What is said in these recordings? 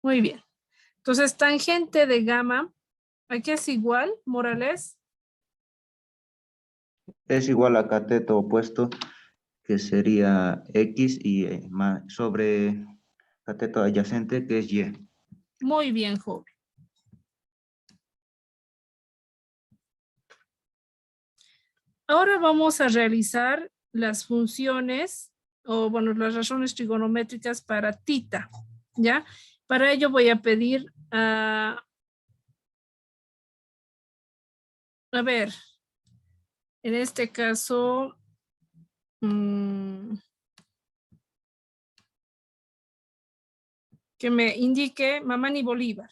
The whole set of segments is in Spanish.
Muy bien. Entonces, tangente de gamma, ¿a qué es igual, Morales? Es igual a cateto opuesto, que sería X, y sobre cateto adyacente, que es Y. Muy bien, joven. Ahora vamos a realizar las funciones, o bueno, las razones trigonométricas para tita, ¿ya? Para ello voy a pedir a ver, en este caso, que me indique Mamani Bolívar.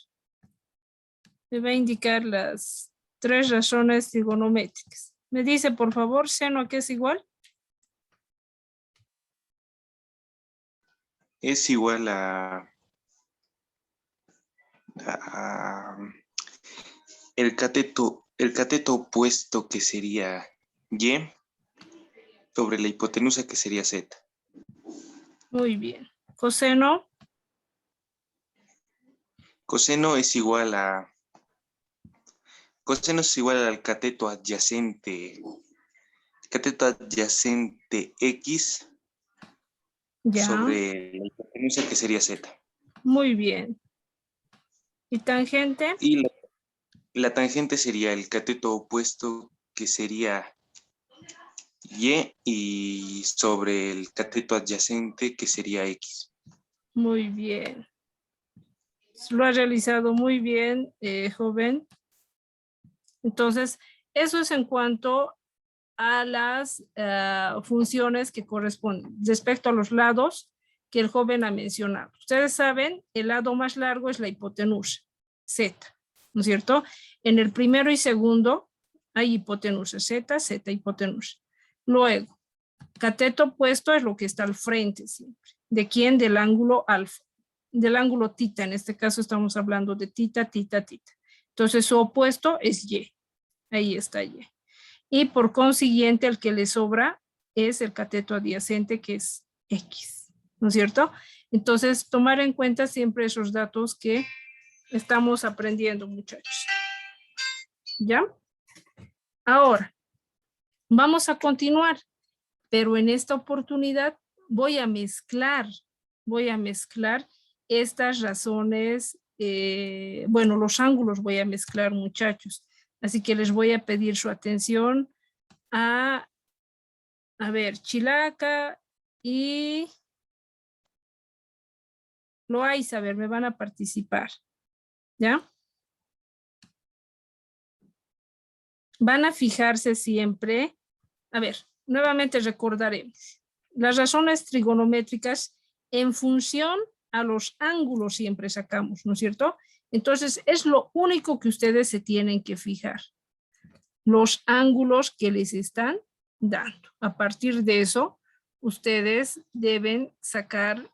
Me va a indicar las 3 razones trigonométricas. Me dice, por favor, seno a qué es igual. Es igual a el cateto opuesto, que sería Y, sobre la hipotenusa, que sería Z. Muy bien. Coseno. Coseno es igual al cateto adyacente X Ya. sobre la hipotenusa, que sería Z. Muy bien. ¿Y tangente? Y la tangente sería el cateto opuesto, que sería Y sobre el cateto adyacente, que sería X. Muy bien. Lo ha realizado muy bien, joven. Entonces, eso es en cuanto a las funciones que corresponden respecto a los lados que el joven ha mencionado. Ustedes saben, el lado más largo es la hipotenusa, Z, ¿no es cierto? En el primero y segundo hay hipotenusa, Z, Z, hipotenusa. Luego, cateto opuesto es lo que está al frente siempre. ¿De quién? Del ángulo alfa, del ángulo tita. En este caso estamos hablando de tita, tita, tita. Entonces su opuesto es Y. Ahí está Y. Y por consiguiente el que le sobra es el cateto adyacente, que es X, ¿no es cierto? Entonces, tomar en cuenta siempre esos datos que estamos aprendiendo, muchachos. ¿Ya? Ahora, vamos a continuar, pero en esta oportunidad voy a mezclar estas razones, bueno, los ángulos voy a mezclar, muchachos. Así que les voy a pedir su atención a ver, Chilaca y Loaiza, a ver, me van a participar, ¿ya? Van a fijarse siempre, a ver, nuevamente recordaremos, las razones trigonométricas en función a los ángulos siempre sacamos, ¿no es cierto? Entonces, es lo único que ustedes se tienen que fijar, los ángulos que les están dando. A partir de eso, ustedes deben sacar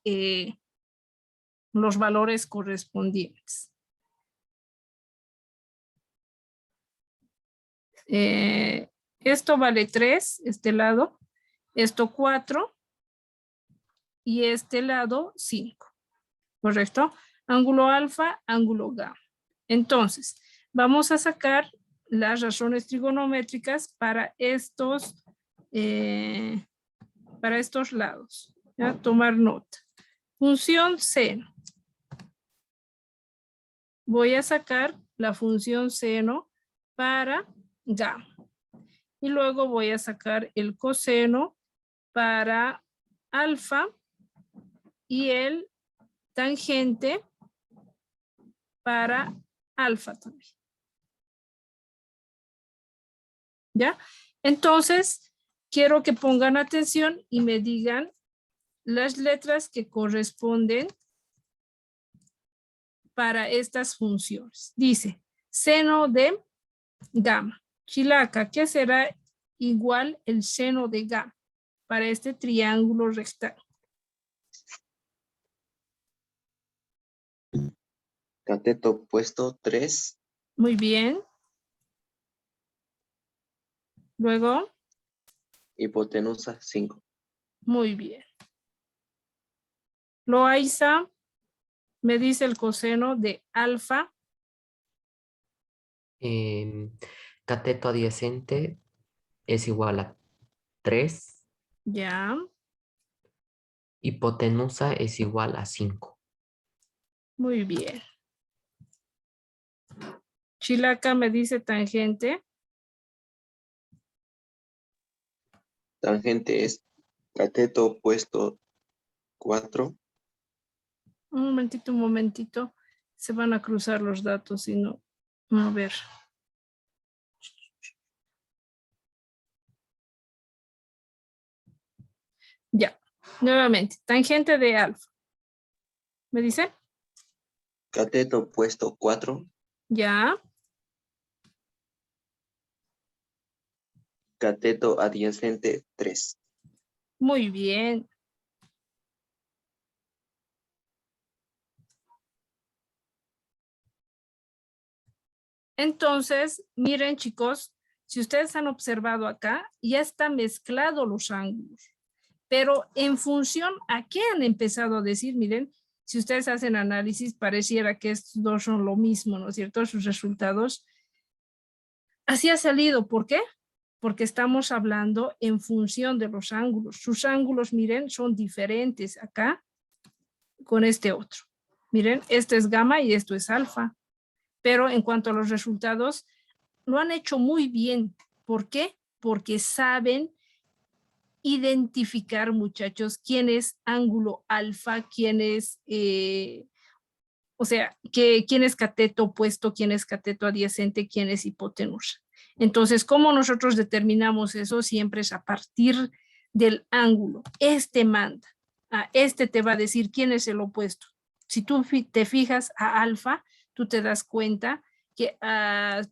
los valores correspondientes. Esto vale 3, este lado, esto 4 y este lado 5, ¿correcto? Ángulo alfa, ángulo gamma. Entonces, vamos a sacar las razones trigonométricas para estos lados. ¿Ya? Tomar nota. Función seno. Voy a sacar la función seno para gamma. Y luego voy a sacar el coseno para alfa y el tangente para alfa también. ¿Ya? Entonces, quiero que pongan atención y me digan las letras que corresponden para estas funciones. Dice, seno de gamma. Chilaca, ¿qué será igual el seno de gamma para este triángulo rectángulo? Cateto opuesto 3. Muy bien. Luego, Hipotenusa 5. muy bien. Loaiza, Me dice el coseno de alfa. Cateto adyacente es igual a 3. Ya. Hipotenusa es igual a 5. Muy bien. Chilaca me dice tangente. Tangente es cateto opuesto 4. Un momentito. Se van a cruzar los datos y no. A ver. Ya. Nuevamente. Tangente de alfa. ¿Me dice? Cateto opuesto 4. Ya. Cateto adyacente 3. Muy bien. Entonces, miren chicos, si ustedes han observado acá, ya está mezclado los ángulos. Pero en función a qué han empezado a decir, miren, si ustedes hacen análisis, pareciera que estos dos son lo mismo, ¿no es cierto? Sus resultados. Así ha salido. ¿Por qué? Porque estamos hablando en función de los ángulos. Sus ángulos, miren, son diferentes acá con este otro. Miren, esto es gamma y esto es alfa. Pero en cuanto a los resultados, lo han hecho muy bien. ¿Por qué? Porque saben identificar, muchachos, quién es ángulo alfa, quién es, quién es cateto opuesto, quién es cateto adyacente, quién es hipotenusa. Entonces, ¿cómo nosotros determinamos eso? Siempre es a partir del ángulo. Este manda. Este te va a decir quién es el opuesto. Si tú te fijas a alfa, tú te das cuenta que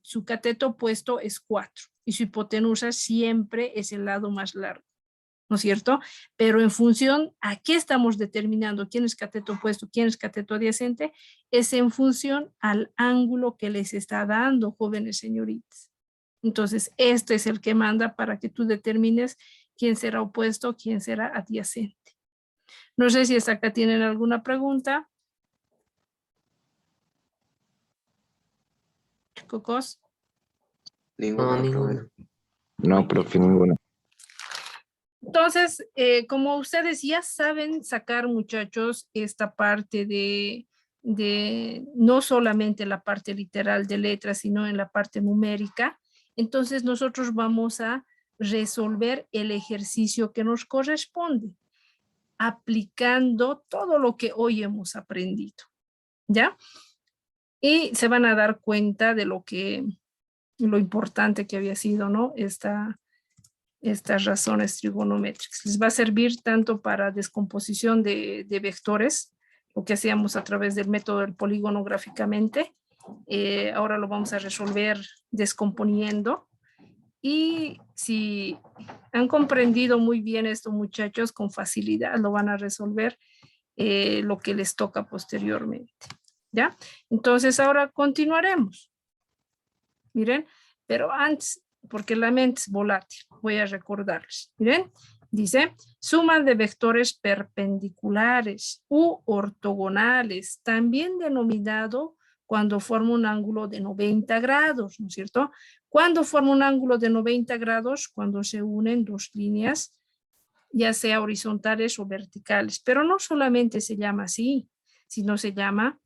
su cateto opuesto es 4 y su hipotenusa siempre es el lado más largo, ¿no es cierto? Pero en función a qué estamos determinando quién es cateto opuesto, quién es cateto adyacente, es en función al ángulo que les está dando, jóvenes señoritas. Entonces, este es el que manda para que tú determines quién será opuesto, quién será adyacente. No sé si hasta acá tienen alguna pregunta. Cocos. Ninguna, Ninguna. profe. No, profe, ninguna. Entonces, como ustedes ya saben sacar, muchachos, esta parte de no solamente la parte literal de letras, sino en la parte numérica, entonces nosotros vamos a resolver el ejercicio que nos corresponde, aplicando todo lo que hoy hemos aprendido, ¿ya? Y se van a dar cuenta de lo importante que había sido, ¿no? Estas razones trigonométricas. Les va a servir tanto para descomposición de vectores, lo que hacíamos a través del método del polígono gráficamente. Ahora lo vamos a resolver descomponiendo. Y si han comprendido muy bien esto, muchachos, con facilidad lo van a resolver lo que les toca posteriormente. ¿Ya? Entonces ahora continuaremos. Miren, pero antes, porque la mente es volátil, voy a recordarles. Miren, dice, suma de vectores perpendiculares u ortogonales, también denominado cuando forma un ángulo de 90 grados, ¿no es cierto? Cuando forma un ángulo de 90 grados, cuando se unen dos líneas, ya sea horizontales o verticales, pero no solamente se llama así, sino se llama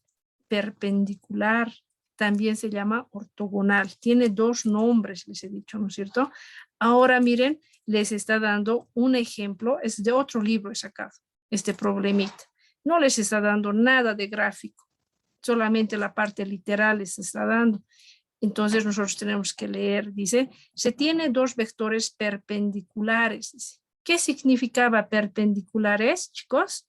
perpendicular, también se llama ortogonal. Tiene dos nombres, les he dicho, ¿no es cierto? Ahora miren, les está dando un ejemplo, es de otro libro he sacado, este problemita. No les está dando nada de gráfico, solamente la parte literal les está dando. Entonces nosotros tenemos que leer, dice, se tiene dos vectores perpendiculares. Dice. ¿Qué significaba perpendiculares, chicos?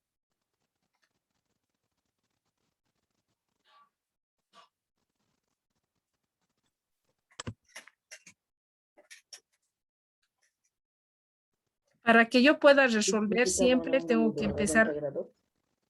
Para que yo pueda resolver siempre tengo que empezar.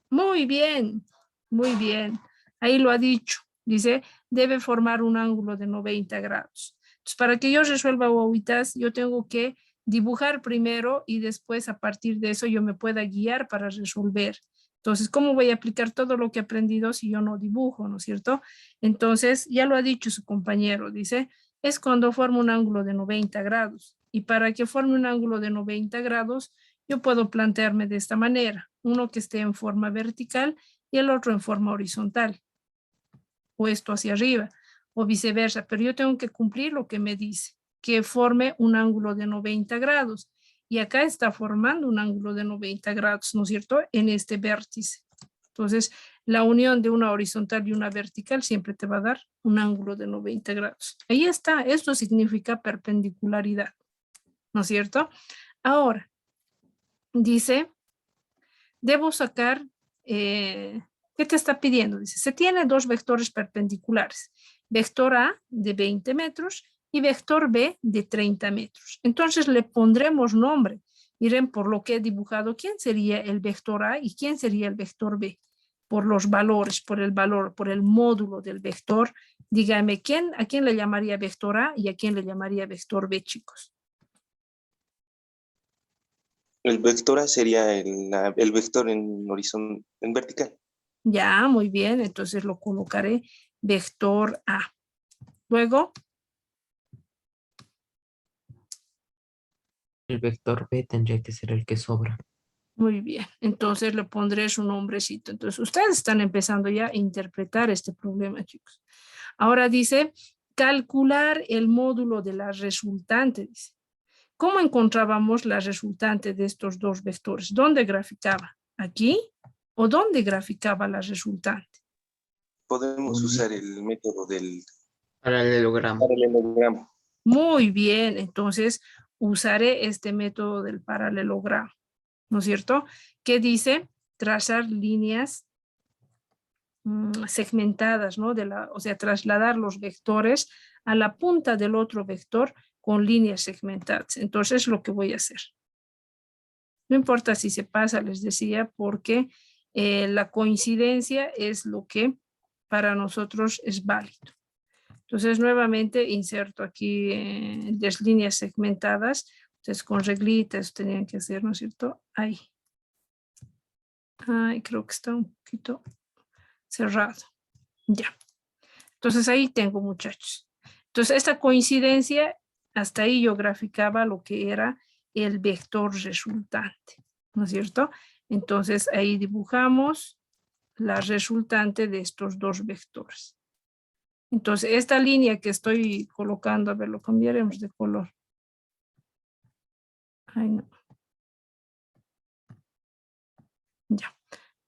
Muy bien, muy bien. Ahí lo ha dicho. Dice, debe formar un ángulo de 90 grados. Entonces, para que yo resuelva guaguitas, yo tengo que dibujar primero y después a partir de eso yo me pueda guiar para resolver. Entonces, ¿cómo voy a aplicar todo lo que he aprendido si yo no dibujo, ¿no es cierto? Entonces, ya lo ha dicho su compañero, dice, es cuando forma un ángulo de 90 grados. Y para que forme un ángulo de 90 grados, yo puedo plantearme de esta manera, uno que esté en forma vertical y el otro en forma horizontal, o esto hacia arriba, o viceversa, pero yo tengo que cumplir lo que me dice, que forme un ángulo de 90 grados. Y acá está formando un ángulo de 90 grados, ¿no es cierto? En este vértice. Entonces, la unión de una horizontal y una vertical siempre te va a dar un ángulo de 90 grados. Ahí está, esto significa perpendicularidad, ¿no es cierto? Ahora, dice, debo sacar, ¿qué te está pidiendo? Dice, se tiene dos vectores perpendiculares, vector A de 20 metros y vector B de 30 metros. Entonces le pondremos nombre. Miren, por lo que he dibujado, ¿quién sería el vector A y quién sería el vector B? Por los valores, por el valor, por el módulo del vector. Dígame, ¿a quién le llamaría vector A y a quién le llamaría vector B, chicos? El vector A sería el vector en vertical. Ya, muy bien, entonces lo colocaré vector A. Luego, El vector B tendría que ser el que sobra. muy bien, entonces le pondré su nombrecito. Entonces, ustedes están empezando ya a interpretar este problema, chicos. Ahora dice, calcular el módulo de la resultante. Dice. ¿Cómo encontrábamos la resultante de estos dos vectores? ¿Dónde graficaba? ¿Aquí? ¿O dónde graficaba la resultante? Podemos usar el método del Paralelogramo. paralelogramo. Muy bien, entonces usaré este método del paralelogramo, ¿no es cierto? Que dice trazar líneas segmentadas, ¿no? O sea, trasladar los vectores a la punta del otro vector con líneas segmentadas. Entonces, lo que voy a hacer. No importa si se pasa, les decía, porque la coincidencia es lo que para nosotros es válido. Entonces, nuevamente inserto aquí las líneas segmentadas. Entonces, con reglitas tenían que hacer, ¿no es cierto? Ahí. Ay, creo que está un poquito cerrado. Ya. Entonces, ahí tengo, muchachos. Entonces, esta coincidencia, hasta ahí yo graficaba lo que era el vector resultante, ¿no es cierto? Entonces, ahí dibujamos la resultante de estos dos vectores. Entonces, esta línea que estoy colocando, a ver, lo cambiaremos de color. Ay, no. Ya,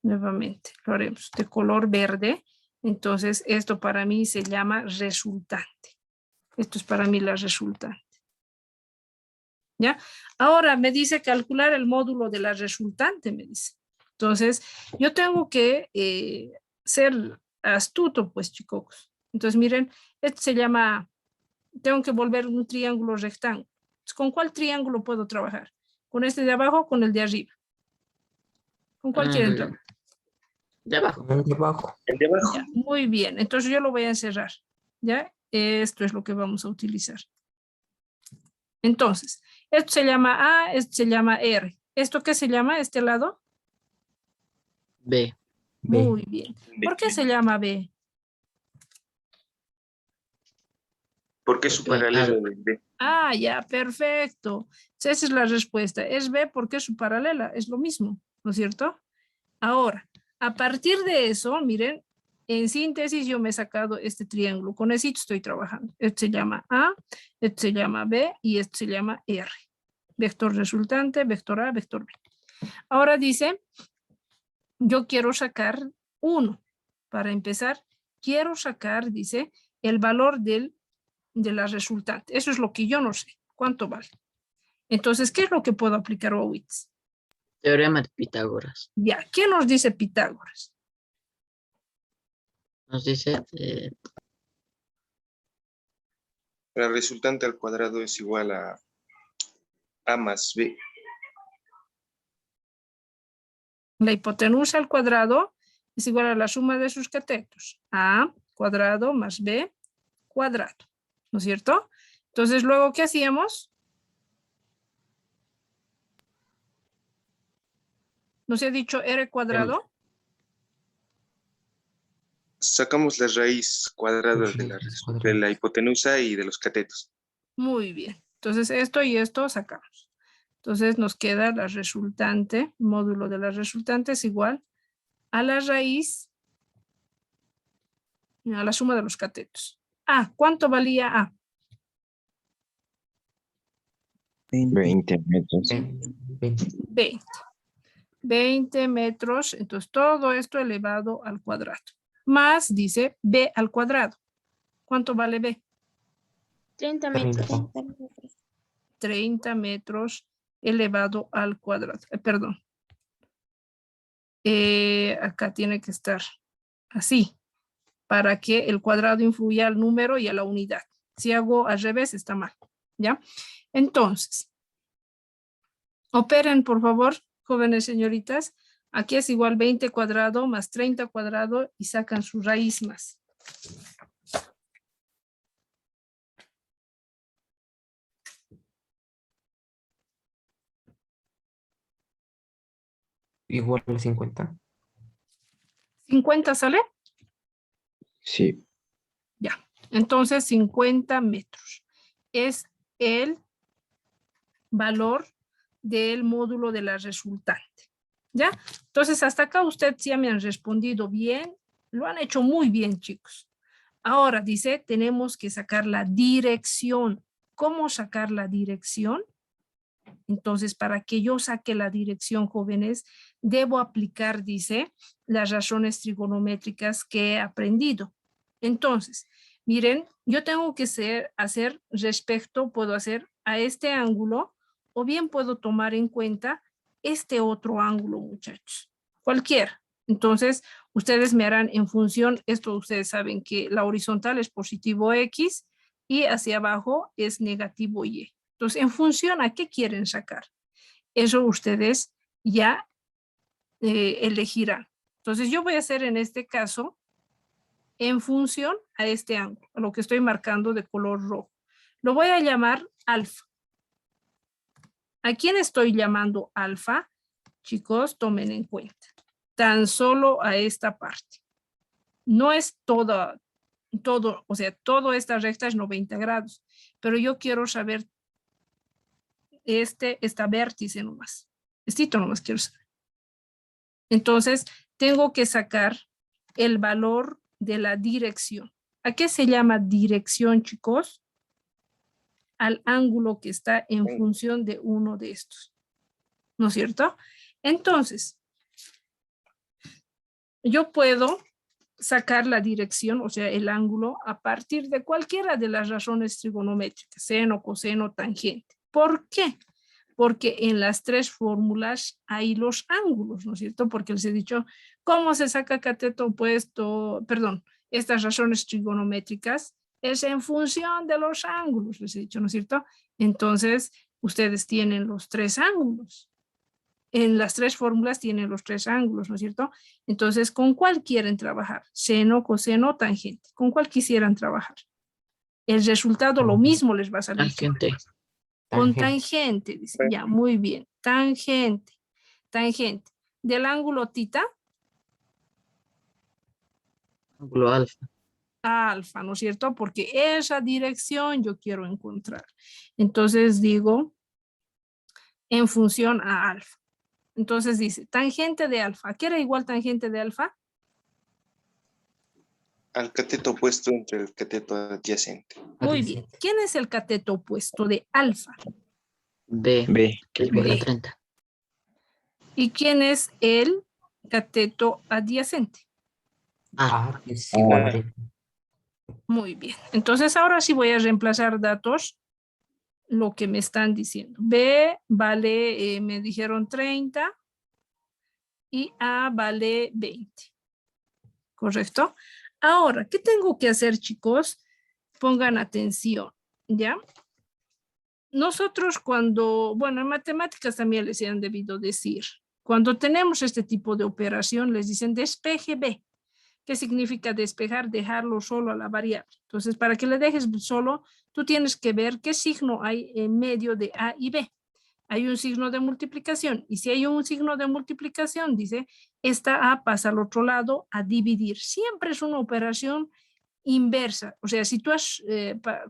nuevamente, lo haremos de color verde. Entonces, esto para mí se llama resultante. Esto es para mí la resultante. ¿Ya? Ahora me dice calcular el módulo de la resultante, me dice. Entonces, yo tengo que ser astuto, pues, chicos. Entonces, miren, esto se llama, tengo que volver un triángulo rectángulo. ¿Con cuál triángulo puedo trabajar? ¿Con este de abajo o con el de arriba? ¿Con cuál quieren trabajar? De abajo. El de abajo. El de abajo. Ya, muy bien, entonces yo lo voy a encerrar. ¿Ya? Esto es lo que vamos a utilizar. Entonces, esto se llama A, esto se llama R. ¿Esto qué se llama, este lado? B. Muy bien. ¿Por qué se llama B? Porque es su paralelo de B. Ah, ya, perfecto. Esa es la respuesta. Es B porque es su paralela, es lo mismo, ¿no es cierto? Ahora, a partir de eso, miren, en síntesis yo me he sacado este triángulo. Con ese estoy trabajando. Este se llama A, este se llama B y este se llama R. Vector resultante, vector A, vector B. Ahora dice, yo quiero sacar 1. Para empezar, quiero sacar, dice, el valor de la resultante. Eso es lo que yo no sé. ¿Cuánto vale? Entonces, ¿qué es lo que puedo aplicar a Witts? Teorema de Pitágoras. Ya, ¿qué nos dice Pitágoras? Nos dice La resultante al cuadrado es igual a A más B. La hipotenusa al cuadrado es igual a la suma de sus catetos. A cuadrado más B cuadrado. ¿No es cierto? Entonces, luego, ¿qué hacíamos? ¿Nos ha dicho R cuadrado? Sacamos la raíz cuadrada de la hipotenusa y de los catetos. Muy bien. Entonces esto y esto sacamos. Entonces nos queda la resultante, módulo de la resultante es igual a la raíz, a la suma de los catetos. ¿Cuánto valía A? 20 metros. 20 metros, entonces todo esto elevado al cuadrado. Más, dice, B al cuadrado. ¿Cuánto vale B? 30 metros. 30 metros elevado al cuadrado. Perdón. Acá tiene que estar así, para que el cuadrado influya al número y a la unidad. Si hago al revés, está mal. ¿Ya? Entonces, operen, por favor, jóvenes señoritas. Aquí es igual 20 cuadrado más 30 cuadrado y sacan su raíz más. Igual a 50. ¿50 sale? Sí. Ya. Entonces, 50 metros es el valor del módulo de la resultante. ¿Ya? Entonces, hasta acá ustedes ya me han respondido bien. Lo han hecho muy bien, chicos. Ahora, dice, tenemos que sacar la dirección. ¿Cómo sacar la dirección? Entonces, para que yo saque la dirección, jóvenes, debo aplicar, dice, las razones trigonométricas que he aprendido. Entonces, miren, yo tengo que hacer respecto, puedo hacer a este ángulo, o bien puedo tomar en cuenta este otro ángulo, muchachos. Cualquiera. Entonces, ustedes me harán en función, esto ustedes saben que la horizontal es positivo X y hacia abajo es negativo Y. Entonces, en función a qué quieren sacar. Eso ustedes ya elegirán. Entonces, yo voy a hacer en este caso en función a este ángulo, a lo que estoy marcando de color rojo. Lo voy a llamar alfa. ¿A quién estoy llamando alfa? Chicos, tomen en cuenta. Tan solo a esta parte. No es todo, o sea, toda esta recta es 90 grados, pero yo quiero saber esta vértice nomás. Estito nomás quiero saber. Entonces, tengo que sacar el valor de la dirección. ¿A qué se llama dirección, chicos? Al ángulo que está en función de uno de estos. ¿No es cierto? Entonces, yo puedo sacar la dirección, o sea, el ángulo, a partir de cualquiera de las razones trigonométricas, seno, coseno, tangente. ¿Por qué? Porque en las tres fórmulas hay los ángulos, ¿no es cierto? Porque les he dicho, ¿cómo se saca cateto opuesto? Perdón, estas razones trigonométricas es en función de los ángulos, les he dicho, ¿no es cierto? Entonces, ustedes tienen los tres ángulos. En las tres fórmulas tienen los tres ángulos, ¿no es cierto? Entonces, ¿con cuál quieren trabajar? Seno, coseno, tangente. ¿Con cuál quisieran trabajar? El resultado lo mismo les va a salir. Tangente. Con tangente, dice. Ya, muy bien. Tangente. Tangente. Del ángulo tita. Ángulo alfa. Alfa, ¿no es cierto? Porque esa dirección yo quiero encontrar. Entonces digo, en función a alfa. Entonces dice, tangente de alfa. ¿Qué era igual tangente de alfa? Al cateto opuesto entre el cateto adyacente. Muy bien. ¿Quién es el cateto opuesto de alfa? B. B. Que es igual a 30. ¿Y quién es el cateto adyacente? A. Es igual a 20. Muy bien. Entonces ahora sí voy a reemplazar datos, lo que me están diciendo. B vale, me dijeron 30 y A vale 20. ¿Correcto? Ahora, ¿qué tengo que hacer, chicos? Pongan atención, ¿ya? Nosotros cuando, bueno, en matemáticas también les han debido decir, cuando tenemos este tipo de operación, les dicen despeje B. ¿Qué significa despejar? Dejarlo solo a la variable. Entonces, para que le dejes solo, tú tienes que ver qué signo hay en medio de A y B. hay un signo de multiplicación. Y si hay un signo de multiplicación, dice, esta A pasa al otro lado a dividir. Siempre es una operación inversa. O sea, si tú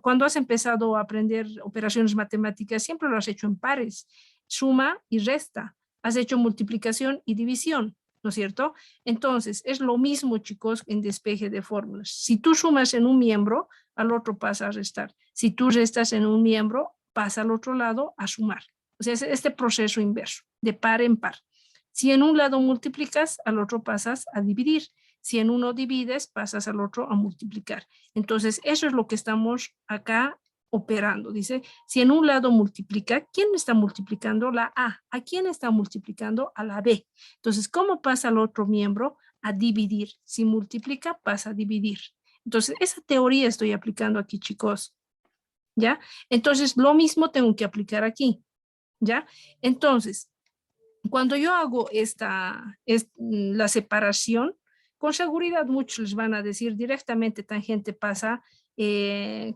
cuando has empezado a aprender operaciones matemáticas, siempre lo has hecho en pares, suma y resta. Has hecho multiplicación y división, ¿no es cierto? Entonces, es lo mismo, chicos, en despeje de fórmulas. Si tú sumas en un miembro, al otro pasa a restar. Si tú restas en un miembro, pasa al otro lado a sumar. O sea, es este proceso inverso, de par en par. Si en un lado multiplicas, al otro pasas a dividir. Si en uno divides, pasas al otro a multiplicar. Entonces, eso es lo que estamos acá operando. Dice, si en un lado multiplica, ¿quién está multiplicando? La A. ¿A quién está multiplicando? A la B. Entonces, ¿cómo pasa al otro miembro? A dividir. Si multiplica, pasa a dividir. Entonces, esa teoría estoy aplicando aquí, chicos. ¿Ya? Entonces, lo mismo tengo que aplicar aquí. ¿Ya? Entonces, cuando yo hago la separación, con seguridad muchos les van a decir directamente tangente pasa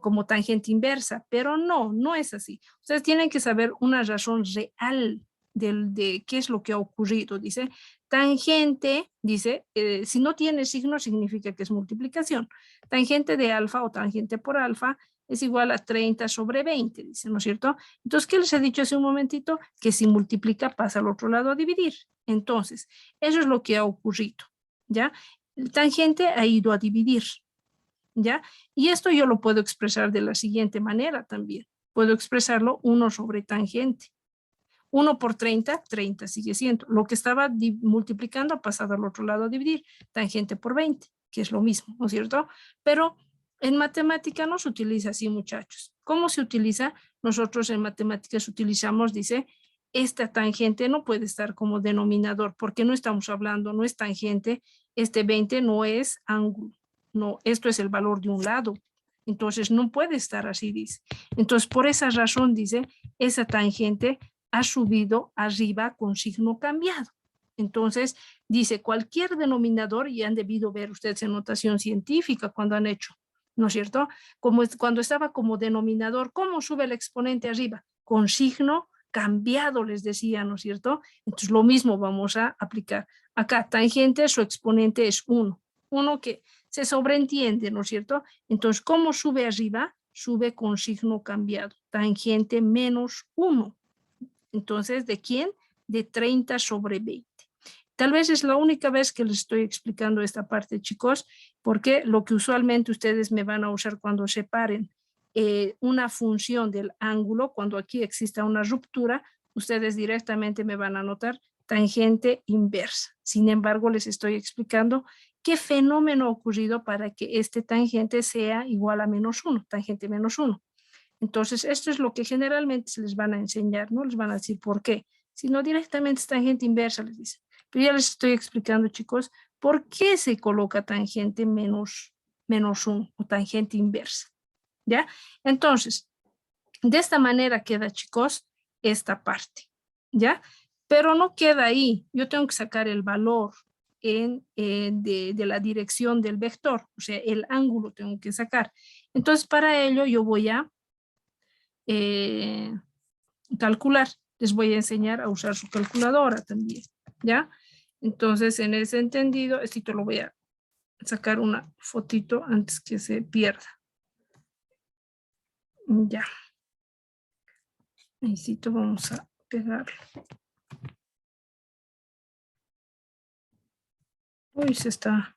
como tangente inversa, pero no es así. Ustedes tienen que saber una razón real de qué es lo que ha ocurrido. Dice, tangente, dice, si no tiene signo significa que es multiplicación. Tangente de alfa o tangente por alfa es igual a 30 sobre 20, dice, ¿no es cierto? Entonces, ¿qué les he dicho hace un momentito? Que si multiplica pasa al otro lado a dividir. Entonces, eso es lo que ha ocurrido, ¿ya? El tangente ha ido a dividir, ¿ya? Y esto yo lo puedo expresar de la siguiente manera también. Puedo expresarlo 1 sobre tangente. 1 por 30, 30 sigue siendo. Lo que estaba multiplicando ha pasado al otro lado a dividir. Tangente por 20, que es lo mismo, ¿no es cierto? Pero en matemática no se utiliza así, muchachos. ¿Cómo se utiliza? Nosotros en matemáticas utilizamos, dice, esta tangente no puede estar como denominador porque no estamos hablando, no es tangente, este 20 no es ángulo, no, esto es el valor de un lado. Entonces no puede estar así, dice. Entonces por esa razón, dice, esa tangente ha subido arriba con signo cambiado. Entonces dice cualquier denominador, y han debido ver ustedes en notación científica cuando han hecho, ¿no es cierto? Como cuando estaba como denominador, ¿cómo sube el exponente arriba? Con signo cambiado, les decía, ¿no es cierto? Entonces lo mismo vamos a aplicar. Acá, tangente, su exponente es 1. 1 que se sobreentiende, ¿no es cierto? Entonces, ¿cómo sube arriba? Sube con signo cambiado. Tangente menos 1. Entonces, ¿de quién? De 30 sobre 20. Tal vez es la única vez que les estoy explicando esta parte, chicos, porque lo que usualmente ustedes me van a usar cuando separen una función del ángulo, cuando aquí exista una ruptura, ustedes directamente me van a anotar tangente inversa. Sin embargo, les estoy explicando qué fenómeno ha ocurrido para que este tangente sea igual a menos 1, tangente menos 1. Entonces, esto es lo que generalmente se les van a enseñar, no les van a decir por qué, sino directamente es tangente inversa, les dicen. Pero ya les estoy explicando, chicos, por qué se coloca tangente menos 1 o tangente inversa. ¿Ya? Entonces, de esta manera queda, chicos, esta parte. ¿Ya? Pero no queda ahí. Yo tengo que sacar el valor de la dirección del vector. O sea, el ángulo tengo que sacar. Entonces, para ello yo voy a calcular. Les voy a enseñar a usar su calculadora también. ¿Ya? Entonces, en ese entendido, esto lo voy a sacar una fotito antes que se pierda. Ya. Necesito, vamos a pegarlo. Uy, se está